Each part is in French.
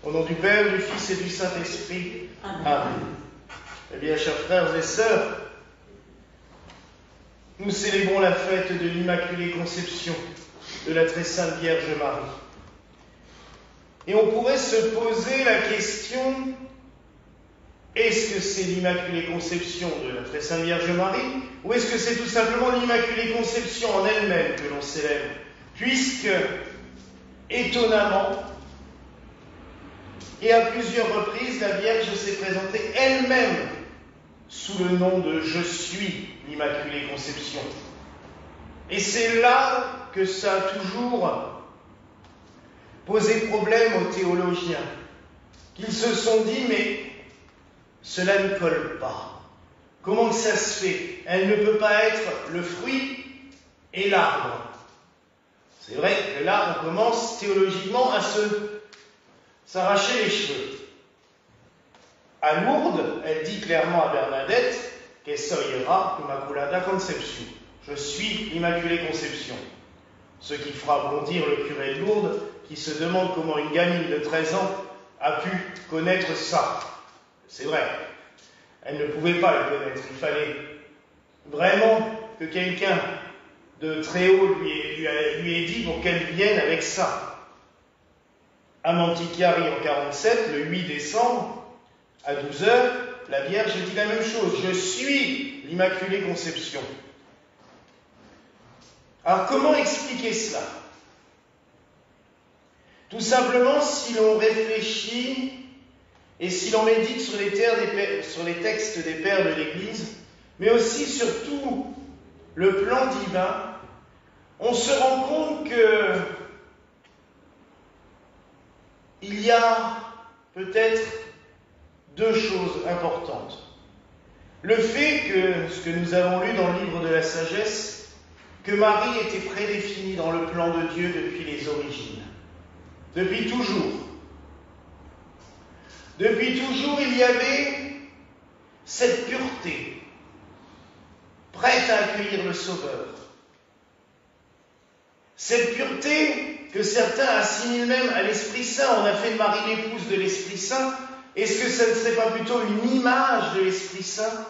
Au nom du Père, du Fils et du Saint-Esprit. Amen. Amen. Eh bien, chers frères et sœurs, nous célébrons la fête de l'Immaculée Conception de la Très Sainte Vierge Marie. Et on pourrait se poser la question, est-ce que c'est l'Immaculée Conception de la Très Sainte Vierge Marie, ou est-ce que c'est tout simplement l'Immaculée Conception en elle-même que l'on célèbre, puisque, étonnamment, et à plusieurs reprises, la Vierge s'est présentée elle-même sous le nom de « Je suis l'Immaculée Conception ». Et c'est là que ça a toujours posé problème aux théologiens, qu'ils se sont dit « mais cela ne colle pas. Comment que ça se fait? Elle ne peut pas être le fruit et l'arbre. » C'est vrai que là, on commence théologiquement à s'arracher les cheveux. À Lourdes, elle dit clairement à Bernadette que soy era Immaculada Conception. Je suis l'Immaculée Conception. Ce qui fera bondir le curé de Lourdes, qui se demande comment une gamine de 13 ans a pu connaître ça. C'est vrai, elle ne pouvait pas le connaître. Il fallait vraiment que quelqu'un de très haut lui ait dit pour qu'elle vienne avec ça. À Mantichiari en 47, le 8 décembre, à 12h, la Vierge dit la même chose. Je suis l'Immaculée Conception. Alors comment expliquer cela? Tout simplement si l'on réfléchit et si l'on médite sur les textes des pères de l'Église, mais aussi sur tout le plan divin, on se rend compte que il y a peut-être deux choses importantes. Le fait que, ce que nous avons lu dans le livre de la sagesse, que Marie était prédéfinie dans le plan de Dieu depuis les origines. Depuis toujours. Depuis toujours, il y avait cette pureté, prête à accueillir le Sauveur. Cette pureté que certains assimilent même à l'Esprit Saint. On a fait de Marie l'épouse de l'Esprit Saint. Est-ce que ça ne serait pas plutôt une image de l'Esprit Saint?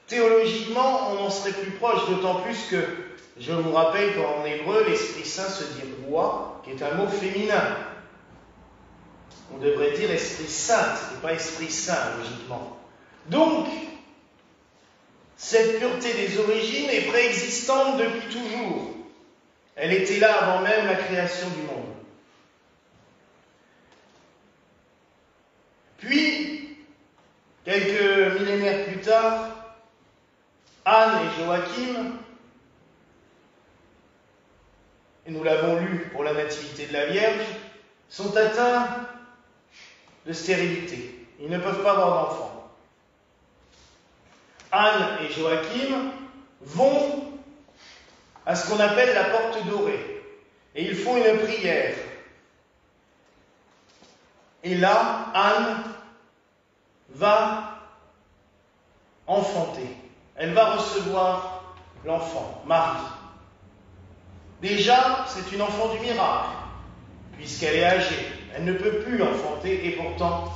Théologiquement, on en serait plus proche, d'autant plus que, je vous rappelle qu'en hébreu, l'Esprit Saint se dit roi, qui est un mot féminin. On devrait dire Esprit Saint, et pas Esprit Saint, logiquement. Donc, cette pureté des origines est préexistante depuis toujours. Elle était là avant même la création du monde. Puis, quelques millénaires plus tard, Anne et Joachim, et nous l'avons lu pour la Nativité de la Vierge, sont atteints de stérilité. Ils ne peuvent pas avoir d'enfants. Anne et Joachim vont à ce qu'on appelle la porte dorée. Et ils font une prière. Et là, Anne va enfanter. Elle va recevoir l'enfant, Marie. Déjà, c'est une enfant du miracle, puisqu'elle est âgée. Elle ne peut plus enfanter, et pourtant,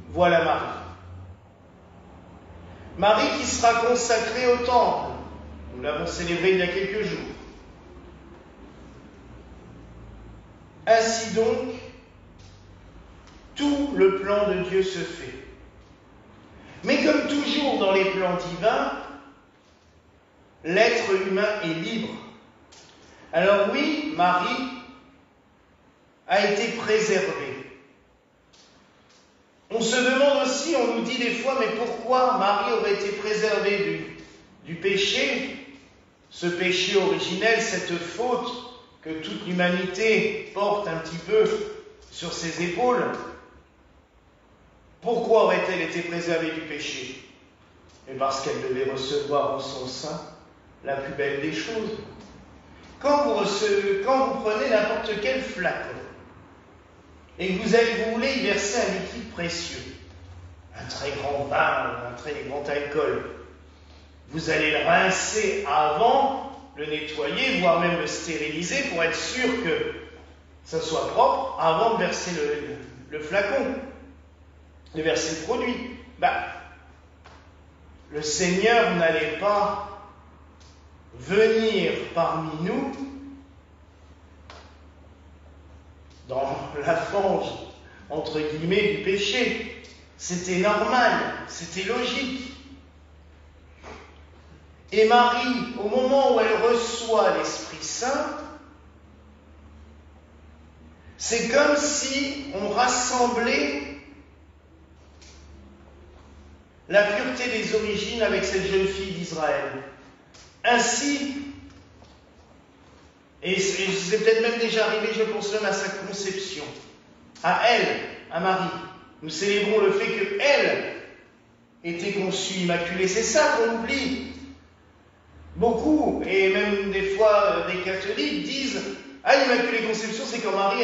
voilà Marie. Marie qui sera consacrée au temple. Nous l'avons célébré il y a quelques jours. Ainsi donc, tout le plan de Dieu se fait. Mais comme toujours dans les plans divins, l'être humain est libre. Alors oui, Marie a été préservée. On se demande aussi, on nous dit des fois, mais pourquoi Marie aurait été préservée du péché, ce péché originel, cette faute que toute l'humanité porte un petit peu sur ses épaules? Pourquoi aurait-elle été préservée du péché? Mais parce qu'elle devait recevoir en son sein la plus belle des choses. Quand vous prenez n'importe quel flacon et que vous voulez y verser un liquide précieux, un très grand vin, un très grand alcool, vous allez le rincer avant, le nettoyer, voire même le stériliser pour être sûr que ça soit propre avant de verser le flacon. Le verset produit. Le Seigneur n'allait pas venir parmi nous dans la fange, entre guillemets, du péché. C'était normal, c'était logique. Et Marie, au moment où elle reçoit l'Esprit Saint, c'est comme si on rassemblait la pureté des origines avec cette jeune fille d'Israël. Ainsi, et c'est peut-être même déjà arrivé, je pense même à sa conception, à elle, à Marie. Nous célébrons le fait qu'elle était conçue immaculée. C'est ça qu'on oublie. Beaucoup, et même des fois des catholiques, disent « Ah, l'Immaculée Conception, c'est quand Marie,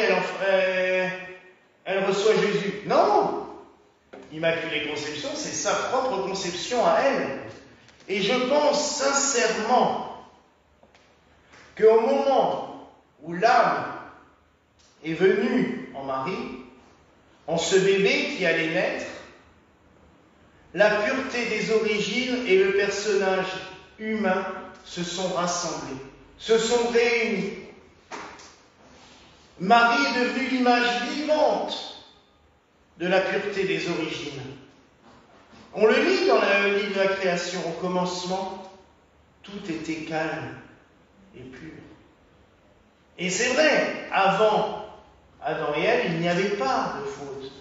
elle reçoit Jésus. » Non! L'Immaculée Conception, c'est sa propre conception à elle. Et je pense sincèrement qu'au moment où l'âme est venue en Marie, en ce bébé qui allait naître, la pureté des origines et le personnage humain se sont rassemblés, se sont réunis. Marie est devenue l'image vivante de la pureté des origines. On le lit dans le livre de la création. Au commencement, tout était calme et pur. Et c'est vrai, avant Adam et Ève, il n'y avait pas de faute.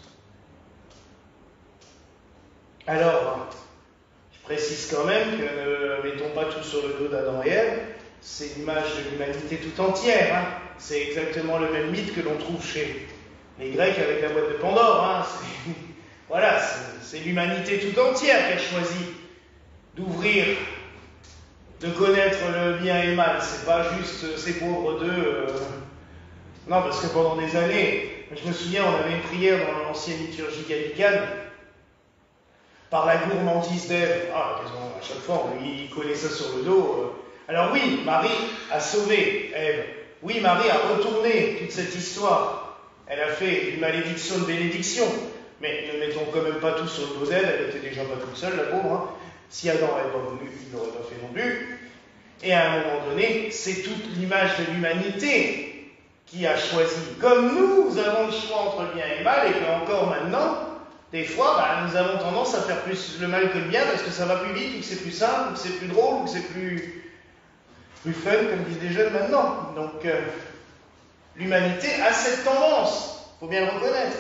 Alors, je précise quand même que ne mettons pas tout sur le dos d'Adam et Ève, c'est l'image de l'humanité tout entière. Hein. C'est exactement le même mythe que l'on trouve chez les Grecs avec la boîte de Pandore. Hein. Voilà, c'est l'humanité tout entière qui a choisi d'ouvrir, de connaître le bien et le mal. C'est pas juste ces pauvres deux. Non, parce que pendant des années, je me souviens, on avait une prière dans l'ancienne liturgie gallicane. Par la gourmandise d'Ève, à chaque fois on lui collait ça sur le dos. Alors oui, Marie a sauvé Ève. Oui, Marie a retourné toute cette histoire. Elle a fait une malédiction de bénédiction. Mais ne mettons quand même pas tout sur le dos d'Ève, elle n'était déjà pas toute seule, la pauvre. Hein. Si Adam n'avait pas voulu, il n'aurait pas fait non plus. Et à un moment donné, c'est toute l'image de l'humanité qui a choisi. Comme nous avons le choix entre le bien et le mal, et qu'encore maintenant, des fois, nous avons tendance à faire plus le mal que le bien parce que ça va plus vite, ou que c'est plus simple, ou que c'est plus drôle, ou que c'est plus fun, comme disent les jeunes maintenant. Donc, l'humanité a cette tendance, il faut bien le reconnaître.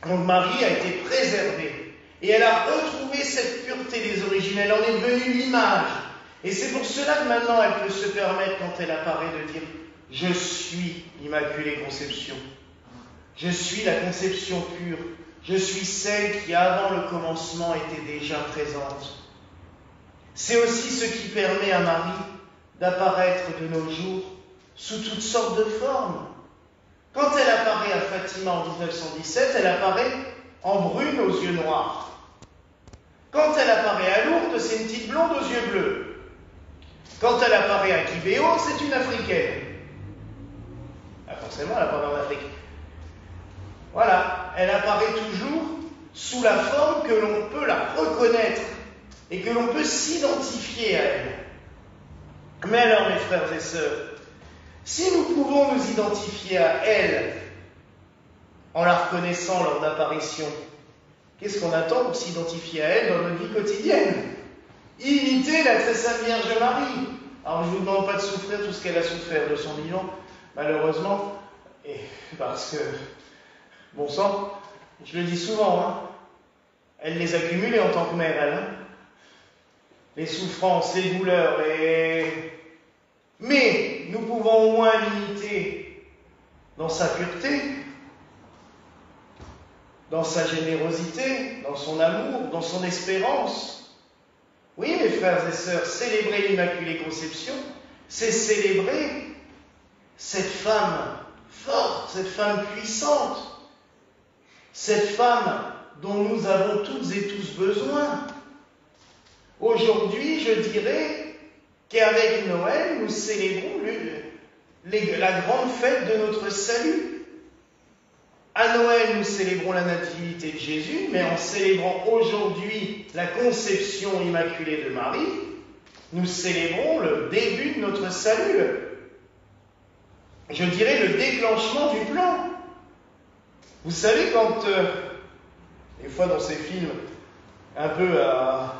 Donc, Marie a été préservée. Et elle a retrouvé cette pureté des origines, elle en est devenue l'image. Et c'est pour cela que maintenant, elle peut se permettre, quand elle apparaît, de dire « Je suis l'Immaculée Conception. Je suis la conception pure. Je suis celle qui, avant le commencement, était déjà présente. » C'est aussi ce qui permet à Marie d'apparaître de nos jours sous toutes sortes de formes. Quand elle apparaît à Fatima en 1917, elle apparaît en brune aux yeux noirs. Quand elle apparaît à Lourdes, c'est une petite blonde aux yeux bleus. Quand elle apparaît à Kibéo, c'est une africaine. Forcément, elle apparaît en Afrique. Voilà, elle apparaît toujours sous la forme que l'on peut la reconnaître et que l'on peut s'identifier à elle. Mais alors, mes frères et sœurs, si nous pouvons nous identifier à elle en la reconnaissant lors d'apparition, qu'est-ce qu'on attend pour s'identifier à elle dans notre vie quotidienne? Imiter la très sainte Vierge Marie. Alors, je ne vous demande pas de souffrir tout ce qu'elle a souffert de son vivant, malheureusement, et parce que, bon sang, je le dis souvent, hein, elle les a cumulées en tant que mère, elle. Hein. Les souffrances, les douleurs, mais nous pouvons au moins l'imiter dans sa pureté, dans sa générosité, dans son amour, dans son espérance. Oui, mes frères et sœurs, célébrer l'Immaculée Conception, c'est célébrer cette femme forte, cette femme puissante, cette femme dont nous avons toutes et tous besoin. Aujourd'hui, je dirais qu'avec Noël, nous célébrons la grande fête de notre salut. À Noël, nous célébrons la nativité de Jésus, mais en célébrant aujourd'hui la conception immaculée de Marie, nous célébrons le début de notre salut, je dirais le déclenchement du plan. Vous savez, quand, des fois dans ces films, un peu à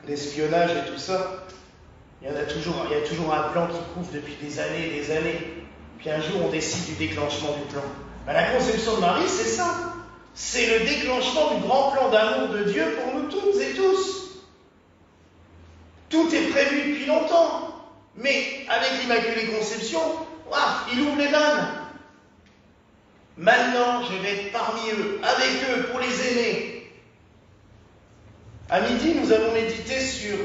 l'espionnage et tout ça, il y a toujours un plan qui couvre depuis des années et des années. Puis un jour, on décide du déclenchement du plan. Ben, la conception de Marie, c'est ça. C'est le déclenchement du grand plan d'amour de Dieu pour nous toutes et tous. Tout est prévu depuis longtemps. Mais avec l'Immaculée Conception, il ouvre les vannes. Maintenant, je vais être parmi eux, avec eux, pour les aimer. À midi, nous avons médité sur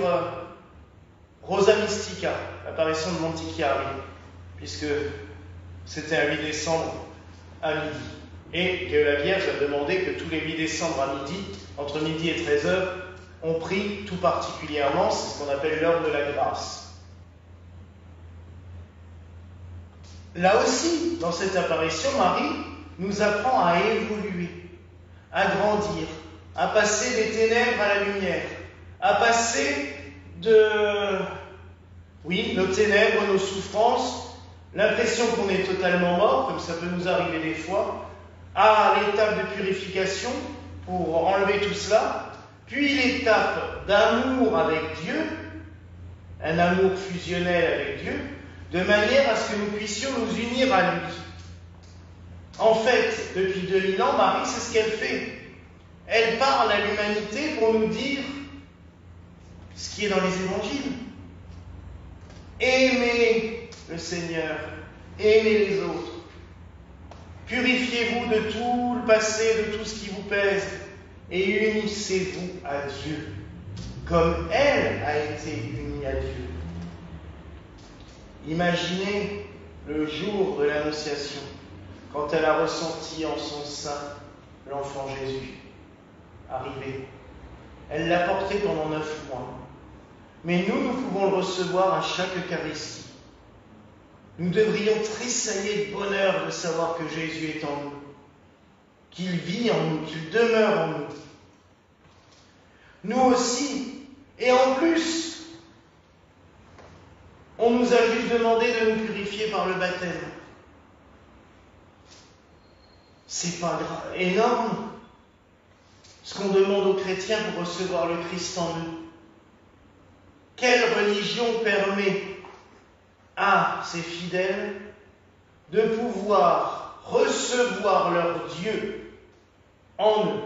Rosa Mystica, l'apparition de Monte Chiari, puisque c'était un 8 décembre à midi. Et que la Vierge a demandé que tous les 8 décembre à midi, entre midi et 13h, on prie tout particulièrement, c'est ce qu'on appelle l'heure de la grâce. Là aussi, dans cette apparition, Marie nous apprend à évoluer, à grandir, à passer des ténèbres à la lumière, à passer nos ténèbres, nos souffrances, l'impression qu'on est totalement mort, comme ça peut nous arriver des fois, à l'étape de purification pour enlever tout cela, puis l'étape d'amour avec Dieu, un amour fusionnel avec Dieu, de manière à ce que nous puissions nous unir à lui. En fait, depuis 2000 ans, Marie, c'est ce qu'elle fait. Elle parle à l'humanité pour nous dire ce qui est dans les évangiles. Aimez le Seigneur, aimez les autres. Purifiez-vous de tout le passé, de tout ce qui vous pèse, et unissez-vous à Dieu, comme elle a été unie à Dieu. Imaginez le jour de l'Annonciation, quand elle a ressenti en son sein l'enfant Jésus arriver. Elle l'a porté pendant 9 mois. Mais nous pouvons le recevoir à chaque Eucharistie. Nous devrions tressailler de bonheur de savoir que Jésus est en nous, qu'il vit en nous, qu'il demeure en nous. Nous aussi, et en plus, on nous a juste demandé de nous purifier par le baptême. C'est pas énorme ce qu'on demande aux chrétiens pour recevoir le Christ en nous. Quelle religion permet à ses fidèles de pouvoir recevoir leur Dieu en eux,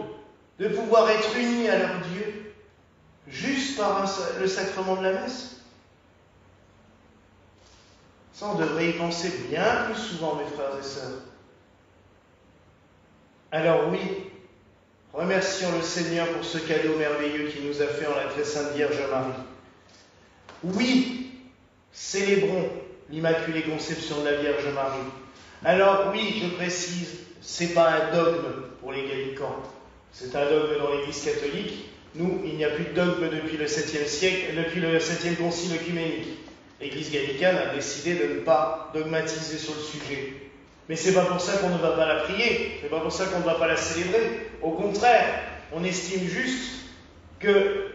de pouvoir être unis à leur Dieu juste par le sacrement de la messe? Ça, on devrait y penser bien plus souvent, mes frères et sœurs. Alors oui, remercions le Seigneur pour ce cadeau merveilleux qu'il nous a fait en la très sainte Vierge Marie. Oui, célébrons l'Immaculée Conception de la Vierge Marie. Alors oui, je précise, c'est pas un dogme pour les gallicans. C'est un dogme dans l'Église catholique. Nous, il n'y a plus de dogme depuis le 7e siècle, depuis le 7e concile œcuménique. L'Église gallicane a décidé de ne pas dogmatiser sur le sujet. Mais c'est pas pour ça qu'on ne va pas la prier, c'est pas pour ça qu'on ne va pas la célébrer. Au contraire, on estime juste que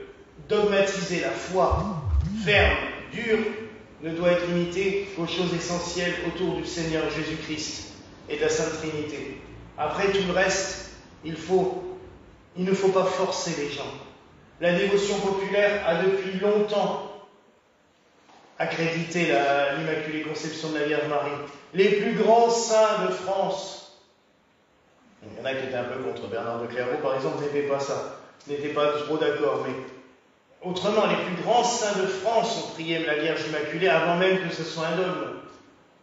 dogmatiser la foi ferme, dure, ne doit être limité qu'aux choses essentielles autour du Seigneur Jésus-Christ et de la Sainte Trinité. Après tout le reste, il ne faut pas forcer les gens. La dévotion populaire a depuis longtemps accrédité l'Immaculée Conception de la Vierge Marie. Les plus grands saints de France, il y en a qui étaient un peu contre Bernard de Clairvaux, par exemple, n'étaient pas trop d'accord, mais autrement, les plus grands saints de France ont prié la Vierge Immaculée avant même que ce soit un dogme.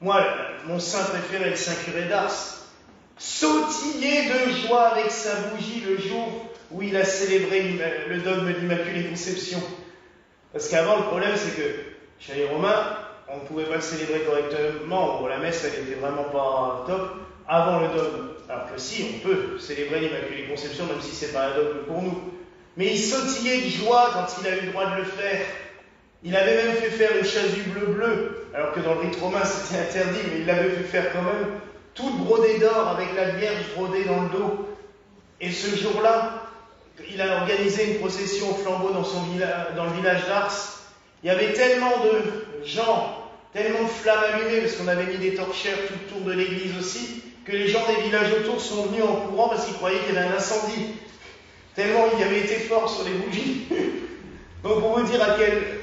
Moi, mon saint préféré, le Saint Curé d'Ars, sautillait de joie avec sa bougie le jour où il a célébré le dogme de l'Immaculée Conception. Parce qu'avant, le problème, c'est que chez les Romains, on ne pouvait pas le célébrer correctement. Bon, la messe, elle n'était vraiment pas top avant le dogme. Alors que si, on peut célébrer l'Immaculée Conception, même si ce n'est pas un dogme pour nous. Mais il sautillait de joie quand il a eu le droit de le faire. Il avait même fait faire une chasuble bleue, alors que dans le rite romain c'était interdit, mais il l'avait fait faire quand même. toute brodée d'or avec la Vierge brodée dans le dos. Et ce jour-là, il a organisé une procession au flambeau dans le village d'Ars. Il y avait tellement de gens, tellement de flammes allumées, parce qu'on avait mis des torchères tout autour de l'église aussi, que les gens des villages autour sont venus en courant parce qu'ils croyaient qu'il y avait un incendie. Tellement il avait été fort sur les bougies. Donc pour vous dire à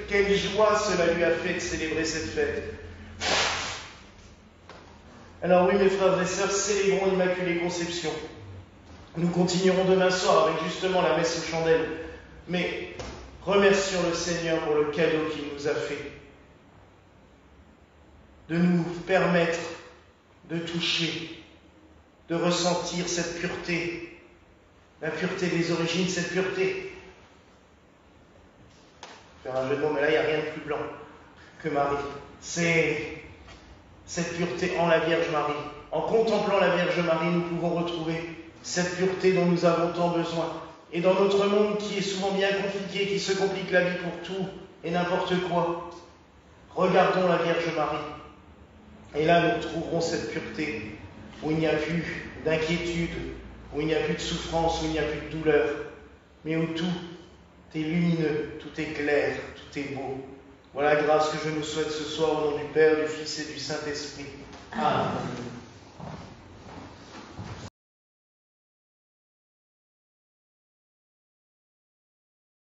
quelle joie cela lui a fait de célébrer cette fête. Alors oui, mes frères et sœurs, célébrons l'Immaculée Conception. Nous continuerons demain soir avec justement la messe aux chandelles. Mais remercions le Seigneur pour le cadeau qu'il nous a fait. De nous permettre de toucher, de ressentir cette pureté, la pureté des origines, cette pureté. Faire un jeu de mots, mais là, il n'y a rien de plus blanc que Marie. C'est cette pureté en la Vierge Marie. En contemplant la Vierge Marie, nous pouvons retrouver cette pureté dont nous avons tant besoin. Et dans notre monde qui est souvent bien compliqué, qui se complique la vie pour tout et n'importe quoi, regardons la Vierge Marie. Et là, nous retrouverons cette pureté où il n'y a plus d'inquiétude, où il n'y a plus de souffrance, où il n'y a plus de douleur, mais où tout est lumineux, tout est clair, tout est beau. Voilà la grâce que je nous souhaite ce soir au nom du Père, du Fils et du Saint-Esprit. Amen.